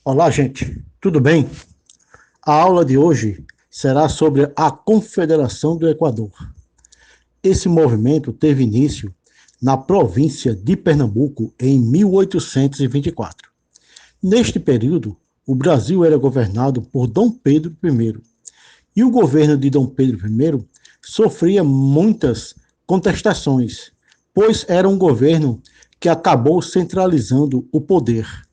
Olá, gente. Tudo bem? A aula de hoje será sobre a Confederação do Equador. Esse movimento teve início na província de Pernambuco em 1824. Neste período, o Brasil era governado por Dom Pedro I, e o governo de Dom Pedro I sofria muitas contestações, pois era um governo que acabou centralizando o poder.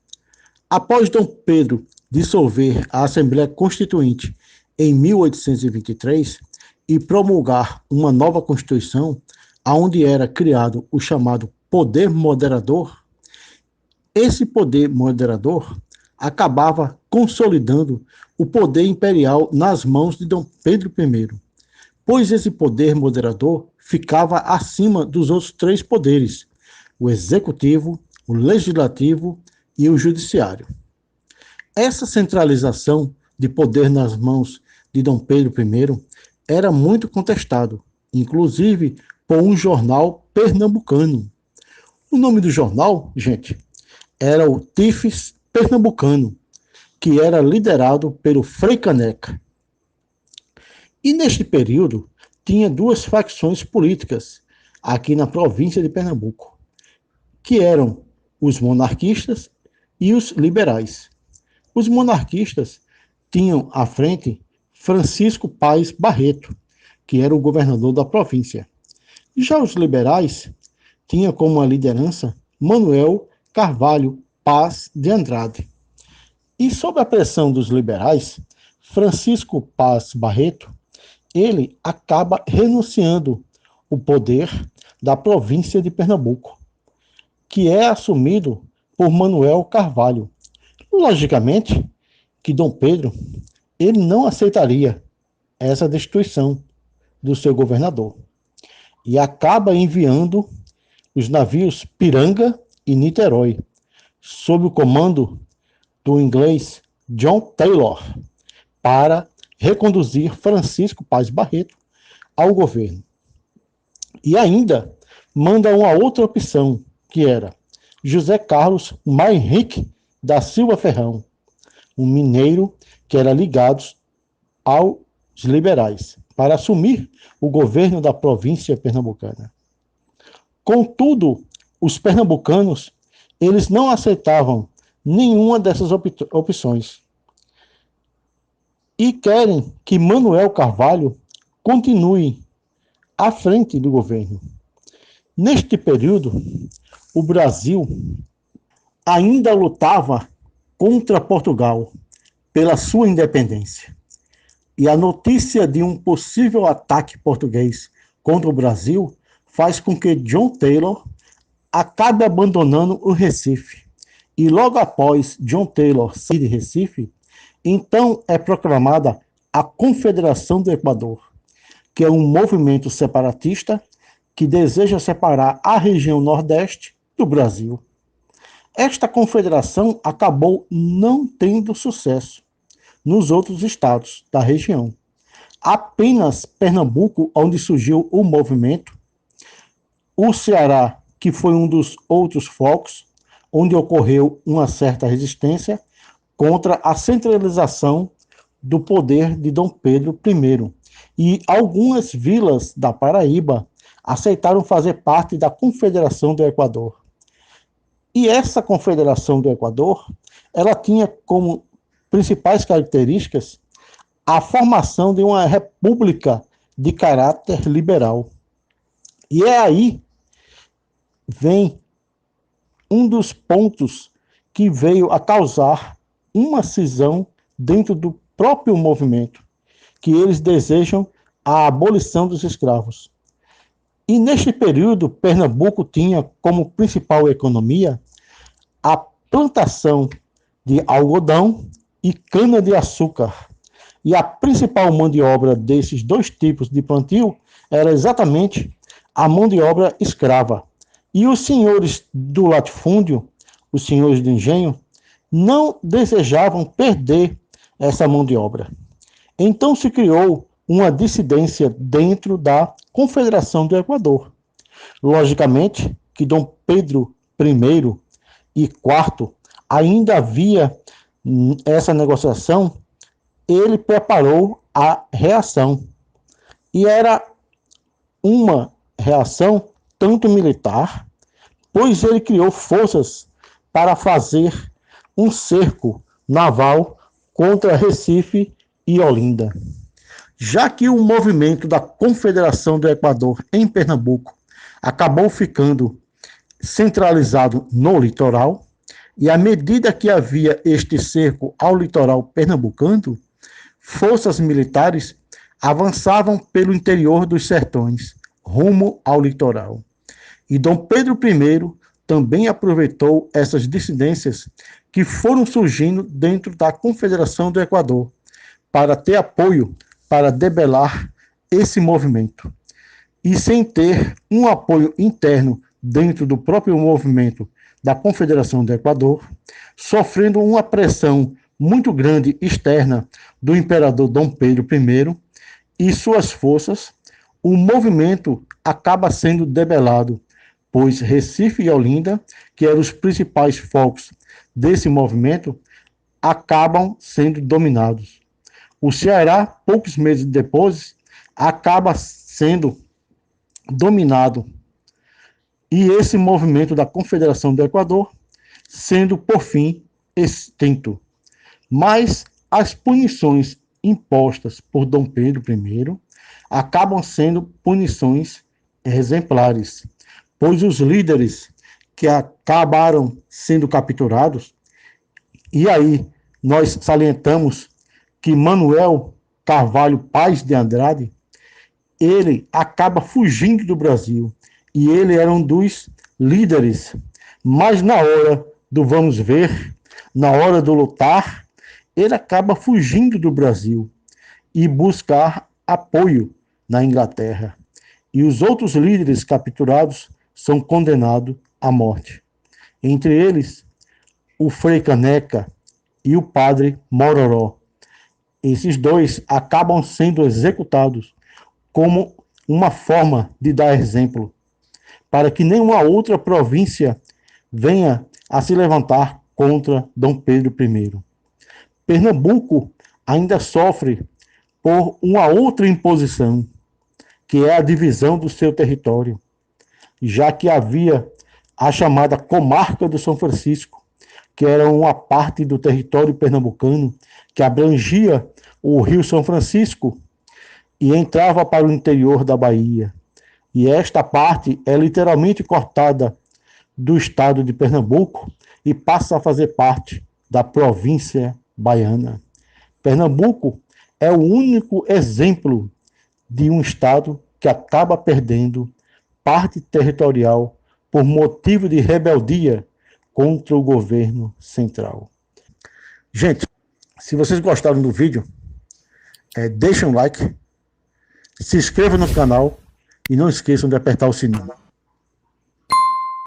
Após Dom Pedro dissolver a Assembleia Constituinte em 1823 e promulgar uma nova Constituição, onde era criado o chamado Poder Moderador, esse poder moderador acabava consolidando o poder imperial nas mãos de Dom Pedro I, pois esse poder moderador ficava acima dos outros três poderes: o executivo, o legislativo e o judiciário. Essa centralização de poder nas mãos de Dom Pedro I era muito contestado, inclusive por um jornal pernambucano. O nome do jornal, gente, era o Tifes Pernambucano, que era liderado pelo Frei Caneca. E neste período tinha duas facções políticas aqui na província de Pernambuco, que eram os monarquistas e os liberais. Os monarquistas tinham à frente Francisco Paes Barreto, que era o governador da província. Já os liberais tinham como a liderança Manuel Carvalho Paz de Andrade. E sob a pressão dos liberais, Francisco Paes Barreto, ele acaba renunciando o poder da província de Pernambuco, que é assumido por Manuel Carvalho. Logicamente que Dom Pedro ele não aceitaria essa destituição do seu governador e acaba enviando os navios Piranga e Niterói, sob o comando do inglês John Taylor, para reconduzir Francisco Paes Barreto ao governo. E ainda manda uma outra opção, que era José Carlos Maenrique da Silva Ferrão, um mineiro que era ligado aos liberais, para assumir o governo da província pernambucana. Contudo, os pernambucanos, eles não aceitavam nenhuma dessas opções e querem que Manuel Carvalho continue à frente do governo. Neste período, o Brasil ainda lutava contra Portugal pela sua independência. E a notícia de um possível ataque português contra o Brasil faz com que John Taylor acabe abandonando o Recife. E logo após John Taylor sair de Recife, então é proclamada a Confederação do Equador, que é um movimento separatista que deseja separar a região Nordeste do Brasil. Esta confederação acabou não tendo sucesso nos outros estados da região. Apenas Pernambuco, onde surgiu o movimento, o Ceará, que foi um dos outros focos, onde ocorreu uma certa resistência contra a centralização do poder de Dom Pedro I. E algumas vilas da Paraíba aceitaram fazer parte da Confederação do Equador. E essa Confederação do Equador, ela tinha como principais características a formação de uma república de caráter liberal. E é aí vem um dos pontos que veio a causar uma cisão dentro do próprio movimento, que eles desejam a abolição dos escravos. E neste período, Pernambuco tinha como principal economia a plantação de algodão e cana-de-açúcar. E a principal mão de obra desses dois tipos de plantio era exatamente a mão de obra escrava. E os senhores do latifúndio, os senhores do engenho, não desejavam perder essa mão de obra. Então se criou uma dissidência dentro da Confederação do Equador. Logicamente que Dom Pedro I e IV ainda havia essa negociação, ele preparou a reação. E era uma reação tanto militar, pois ele criou forças para fazer um cerco naval contra Recife e Olinda. Já que o movimento da Confederação do Equador em Pernambuco acabou ficando centralizado no litoral, e à medida que havia este cerco ao litoral pernambucano, forças militares avançavam pelo interior dos sertões, rumo ao litoral. E Dom Pedro I também aproveitou essas dissidências que foram surgindo dentro da Confederação do Equador, para ter apoio para debelar esse movimento. E sem ter um apoio interno dentro do próprio movimento da Confederação do Equador, sofrendo uma pressão muito grande externa do imperador Dom Pedro I e suas forças, o movimento acaba sendo debelado, pois Recife e Olinda, que eram os principais focos desse movimento, acabam sendo dominados. O Ceará, poucos meses depois, acaba sendo dominado. E esse movimento da Confederação do Equador sendo, por fim, extinto. Mas as punições impostas por Dom Pedro I acabam sendo punições exemplares, pois os líderes que acabaram sendo capturados, e aí nós salientamos que Manuel Carvalho Paz de Andrade, ele acaba fugindo do Brasil, e ele era um dos líderes, mas na hora do vamos ver, na hora do lutar, ele acaba fugindo do Brasil e buscar apoio na Inglaterra. E os outros líderes capturados são condenados à morte. Entre eles, o Frei Caneca e o Padre Mororó. Esses dois acabam sendo executados como uma forma de dar exemplo, para que nenhuma outra província venha a se levantar contra Dom Pedro I. Pernambuco ainda sofre por uma outra imposição, que é a divisão do seu território, já que havia a chamada Comarca do São Francisco, que era uma parte do território pernambucano que abrangia o Rio São Francisco e entrava para o interior da Bahia. E esta parte é literalmente cortada do estado de Pernambuco e passa a fazer parte da província baiana. Pernambuco é o único exemplo de um estado que acaba perdendo parte territorial por motivo de rebeldia contra o governo central. Gente, se vocês gostaram do vídeo, deixem um like, se inscrevam no canal e não esqueçam de apertar o sininho.